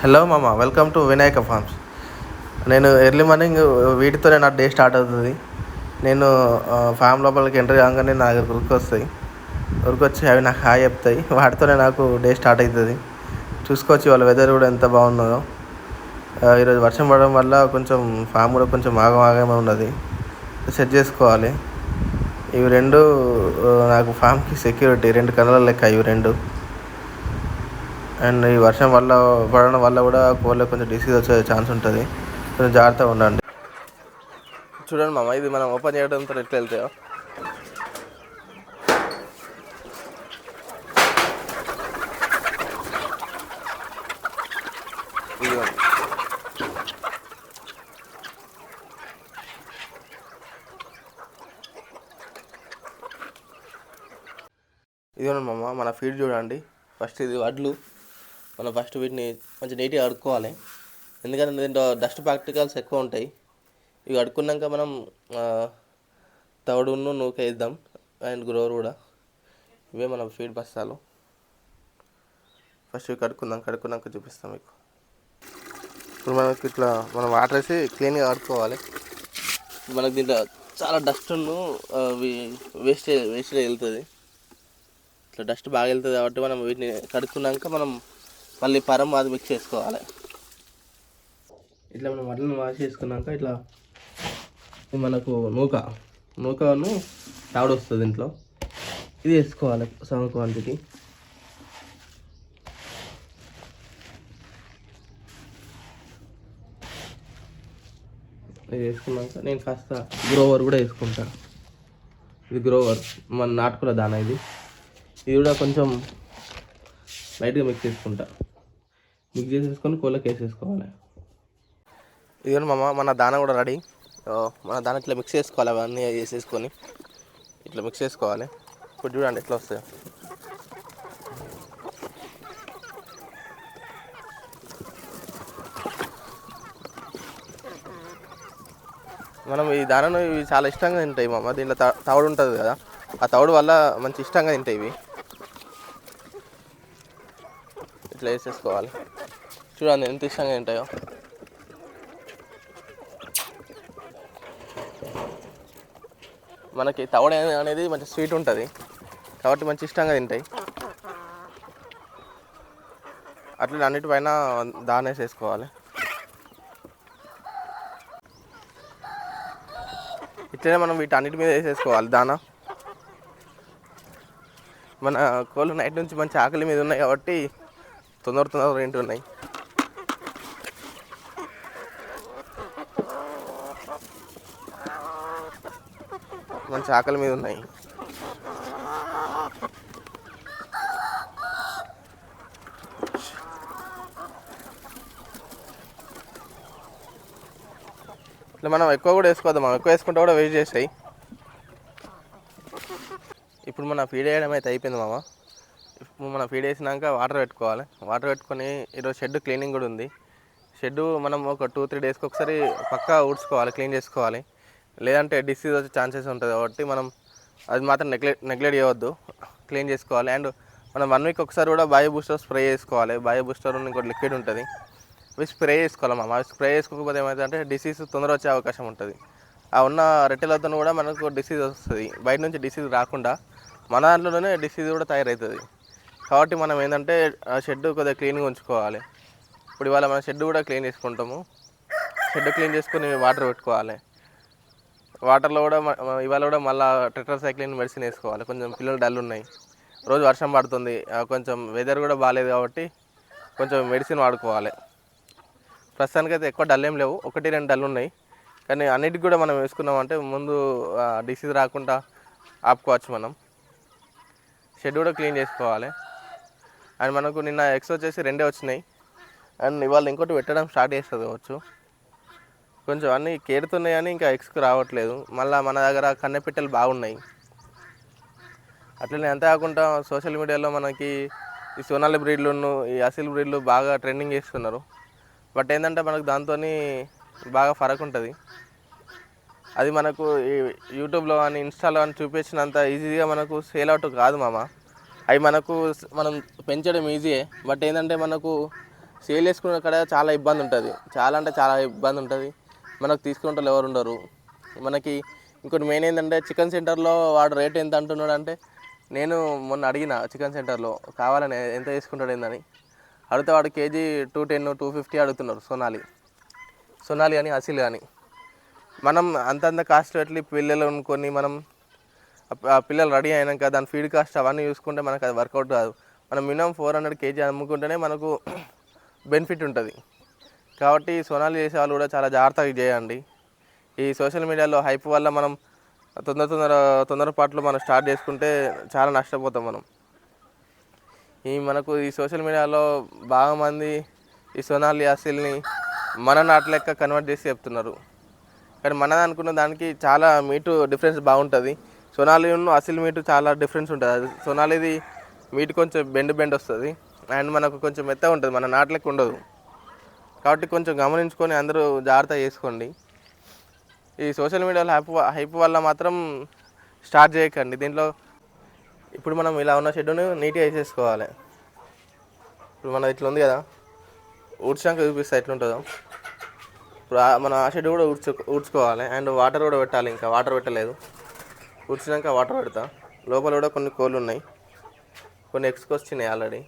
Hello మామ, welcome to Vinayaka forms. నేను early morning వీటితోనే నా డే స్టార్ట్ అవుతుంది. నేను ఫామ్ లోపలికి ఎంటర్ కాగానే నా దగ్గర వస్తాయి. ఉరికొచ్చి అవి నాకు హాయ్ చెప్తాయి. వాటితోనే నాకు డే స్టార్ట్ అవుతుంది. చూసుకోవచ్చు వాళ్ళ వెదర్ కూడా ఎంత బాగున్నదో. ఈరోజు వర్షం పడడం వల్ల కొంచెం ఫామ్ కూడా కొంచెం ఆగమే ఉన్నది. సెట్ చేసుకోవాలి. ఇవి రెండు నాకు ఫామ్కి సెక్యూరిటీ, రెండు కళ్ళ లెక్క ఇవి రెండు. అండ్ ఈ వర్షం వల్ల పడడం వల్ల కూడా కోళ్ళకి కొంచెం డిసీజ్ వచ్చే ఛాన్స్ ఉంటుంది. కొంచెం జాగ్రత్తగా ఉండండి. చూడండి మామ, ఇది మనం ఓపెన్ చేయడంతో ఎట్లా వెళ్తాయో. ఇదిగోండి మామ, మన ఫీడ్ చూడండి. ఫస్ట్ ఇది వడ్లు. మనం ఫస్ట్ వీటిని కొంచెం నీట్గా కడుక్కోవాలి. ఎందుకంటే దీంట్లో డస్ట్ పార్టికల్స్ ఎక్కువ ఉంటాయి. ఇవి కడుక్కున్నాక మనం తవుడును నూక వేద్దాం, అండ్ గ్రోవర్ కూడా. ఇవే మన ఫీడ్ బస్తాలు. ఫస్ట్ ఇవి కడుక్కున్నాక చూపిస్తాం మీకు. ఇప్పుడు మనకి ఇట్లా మనం వాటర్ వేసి క్లీన్గా కడుక్కోవాలి. మనకు దీంట్లో చాలా డస్ట్ను వేస్ట్ వెళ్తుంది. ఇట్లా డస్ట్ బాగా వెళ్తుంది కాబట్టి మనం వీటిని కడుక్కున్నాక మనం మళ్ళీ పరం అది మిక్స్ చేసుకోవాలి. ఇట్లా మనం వడ్లను వాష్ చేసుకున్నాక ఇట్లా మనకు నూకను తాడు వస్తుంది దీంట్లో. ఇది వేసుకోవాలి సగం క్వాంటిటీ. ఇది వేసుకున్నాక నేను కాస్త గ్రోవర్ కూడా వేసుకుంటాను. ఇది గ్రోవర్ మన నాటుకుల దానా. ఇది కూడా కొంచెం లైట్గా మిక్స్ చేసేసుకొని కోళ్ళకి వేసేసుకోవాలి. ఇదిగోండి మామ, మన దానా కూడా రెడీ. మన దాని ఇట్లా మిక్స్ చేసుకోవాలి. అవన్నీ వేసేసుకొని ఇట్లా మిక్స్ చేసుకోవాలి. ఇప్పుడు చూడండి ఎట్లా వస్తాయో. మనం ఈ దానను ఇవి చాలా ఇష్టంగా తింటాయి మామ. దీంట్లో తవుడు ఉంటుంది కదా, ఆ తవుడు వల్ల మంచి ఇష్టంగా తింటాయి ఇవి. ఇట్లా వేసేసుకోవాలి. చూడండి ఎంత ఇష్టంగా తింటాయో. మనకి తవుడు అనేది మంచి స్వీట్ ఉంటుంది కాబట్టి మంచి ఇష్టంగా తింటాయి. అట్లా అన్నిటిపైన దాన వేసేసుకోవాలి. ఇట్లనే మనం వీటన్నిటి మీద వేసేసుకోవాలి దానా. మన కోళ్ళు నైట్ నుంచి మంచి ఆకలి మీద ఉన్నాయి కాబట్టి తొందర తింటున్నాయి. మంచి ఆకలి మీద ఉన్నాయి. ఇట్లా మనం ఎక్కువ కూడా వేసుకోవద్దాం. మనం ఎక్కువ వేసుకుంటే కూడా వేస్ట్ చేస్తాయి. ఇప్పుడు మన ఫీడ్ వేయడం అయితే అయిపోయింది మామ. ఇప్పుడు మనం ఫీడ్ వేసినాక వాటర్ పెట్టుకోవాలి. వాటర్ పెట్టుకొని ఈరోజు షెడ్ క్లీనింగ్ కూడా ఉంది. షెడ్ మనం ఒక 2-3 డేస్కి ఒకసారి పక్కా ఊడ్చుకోవాలి, క్లీన్ చేసుకోవాలి. లేదంటే డిసీజ్ వచ్చే ఛాన్సెస్ ఉంటుంది కాబట్టి మనం అది మాత్రం నెగ్లెక్ట్ చేయవద్దు, క్లీన్ చేసుకోవాలి. అండ్ మనం 1 వీక్ ఒకసారి కూడా బయో బూస్టర్ స్ప్రే చేసుకోవాలి. బయో బూస్టర్ ఇంకోటి లిక్విడ్ ఉంటుంది, అవి స్ప్రే చేసుకోవాలి మామ. అవి స్ప్రే చేసుకోకపోతే ఏమవుతుందంటే డిసీజ్ తొందర వచ్చే అవకాశం ఉంటుంది. ఆ ఉన్న రెట్టెలతో కూడా మనకు డిసీజ్ వస్తుంది. బయట నుంచి డిసీజ్ రాకుండా మన దాంట్లోనే డిసీజ్ కూడా తయారవుతుంది. కాబట్టి మనం ఏంటంటే ఆ షెడ్ కొద్దిగా క్లీన్గా ఉంచుకోవాలి. ఇప్పుడు ఇవాళ మన షెడ్ కూడా క్లీన్ చేసుకుంటాము. షెడ్ క్లీన్ చేసుకుని వాటర్ పెట్టుకోవాలి. వాటర్లో కూడా ఇవాళ కూడా మళ్ళీ టెట్రాసైక్లిన్ మెడిసిన్ వేసుకోవాలి. కొంచెం పిల్లలు డల్ ఉన్నాయి, రోజు వర్షం పడుతుంది, కొంచెం వెదర్ కూడా బాగాలేదు కాబట్టి కొంచెం మెడిసిన్ వాడుకోవాలి. ప్రస్తుతానికి అయితే ఎక్కువ డల్ ఏం లేవు, 1-2 డల్ ఉన్నాయి. కానీ అన్నిటికి కూడా మనం వేసుకున్నామంటే ముందు డిసీజ్ రాకుండా ఆపుకోవచ్చు మనం. షెడ్ కూడా క్లీన్ చేసుకోవాలి. అండ్ మనకు నిన్న ఎగ్స్ వచ్చేసి 2 వచ్చినాయి. అండ్ ఇవాళ ఇంకోటి పెట్టడం స్టార్ట్ చేస్తుంది కావచ్చు. కొంచెం అన్నీ కేరుతున్నాయి కానీ ఇంకా ఎగ్స్కి రావట్లేదు. మళ్ళీ మన దగ్గర కన్నెపిట్టలు బాగున్నాయి. అట్లనే అంతేకాకుండా సోషల్ మీడియాలో మనకి ఈ సోనాలి బ్రీడ్లను, ఈ అసిల్ బ్రీడ్లు బాగా ట్రెండింగ్ చేస్తున్నారు. బట్ ఏంటంటే మనకు దాంతో బాగా ఫరక్ ఉంటుంది. అది మనకు ఈ యూట్యూబ్లో కానీ ఇన్స్టాలో కానీ చూపించినంత ఈజీగా మనకు సేల్ అవుట్ కాదు మామ. అవి మనం పెంచడం ఈజీయే, బట్ ఏంటంటే మనకు సేల్ చేసుకునే కాడ చాలా ఇబ్బంది ఉంటుంది, చాలా అంటే చాలా ఇబ్బంది ఉంటుంది. మనకు తీసుకునే వాళ్ళు ఎవరు ఉండరు. మనకి ఇంకోటి మెయిన్ ఏంటంటే చికెన్ సెంటర్లో వాడు రేట్ ఎంత అంటున్నాడు అంటే, నేను మొన్న అడిగిన చికెన్ సెంటర్లో కావాలని ఎంత తీసుకుంటాడు ఏందని అడిగితే వాడు కేజీ 210 250 అడుగుతున్నారు. సొనాలి అని అసిల్ కానీ మనం అంతంత కాస్ట్ పెట్టి పిల్లలు అనుకొని మనం ఆ పిల్లలు రెడీ అయినాక దాని ఫీడ్ కాస్ట్ అవన్నీ చూసుకుంటే మనకు అది వర్కౌట్ కాదు. మనం మినిమం 400 కేజీ అమ్ముకుంటేనే మనకు బెనిఫిట్ ఉంటుంది. కాబట్టి సొనాలి చేసే వాళ్ళు కూడా చాలా జాగ్రత్తగా చేయండి. ఈ సోషల్ మీడియాలో హైప్ వల్ల మనం తొందరపాట్లు మనం స్టార్ట్ చేసుకుంటే చాలా నష్టపోతాం మనం. మనకు ఈ సోషల్ మీడియాలో బాగా మంది ఈ సొనాలి అసిల్ని మన నాటు లెక్క కన్వర్ట్ చేసి చెప్తున్నారు. కానీ మనది అనుకున్న దానికి చాలా మీటు డిఫరెన్స్ బాగుంటుంది. సొనాలి అసిల్ మీటు చాలా డిఫరెన్స్ ఉంటుంది. అది సొనాలిది మీటు కొంచెం బెండ్ వస్తుంది అండ్ మనకు కొంచెం మెత్తగా ఉంటుంది, మన నాటు లెక్క ఉండదు. కాబట్టి కొంచెం గమనించుకొని అందరూ జాగ్రత్త చేసుకోండి. ఈ సోషల్ మీడియాలో హైప్ వల్ల మాత్రం స్టార్ట్ చేయకండి. దీంట్లో ఇప్పుడు మనం ఇలా ఉన్న షెడ్యూని నీట్గా వేసేసుకోవాలి. ఇప్పుడు మన ఇట్లా ఉంది కదా, ఊడ్చాక చూపిస్తా ఎట్లుంటుందో. ఇప్పుడు మన ఆ షెడ్ కూడా ఊడ్చుకోవాలి అండ్ వాటర్ కూడా పెట్టాలి. ఇంకా వాటర్ పెట్టలేదు, ఊడ్చినాక వాటర్ పెడతా. లోపల కూడా కొన్ని కోళ్ళు ఉన్నాయి, కొన్ని ఎగ్స్కి వచ్చినాయి ఆల్రెడీ.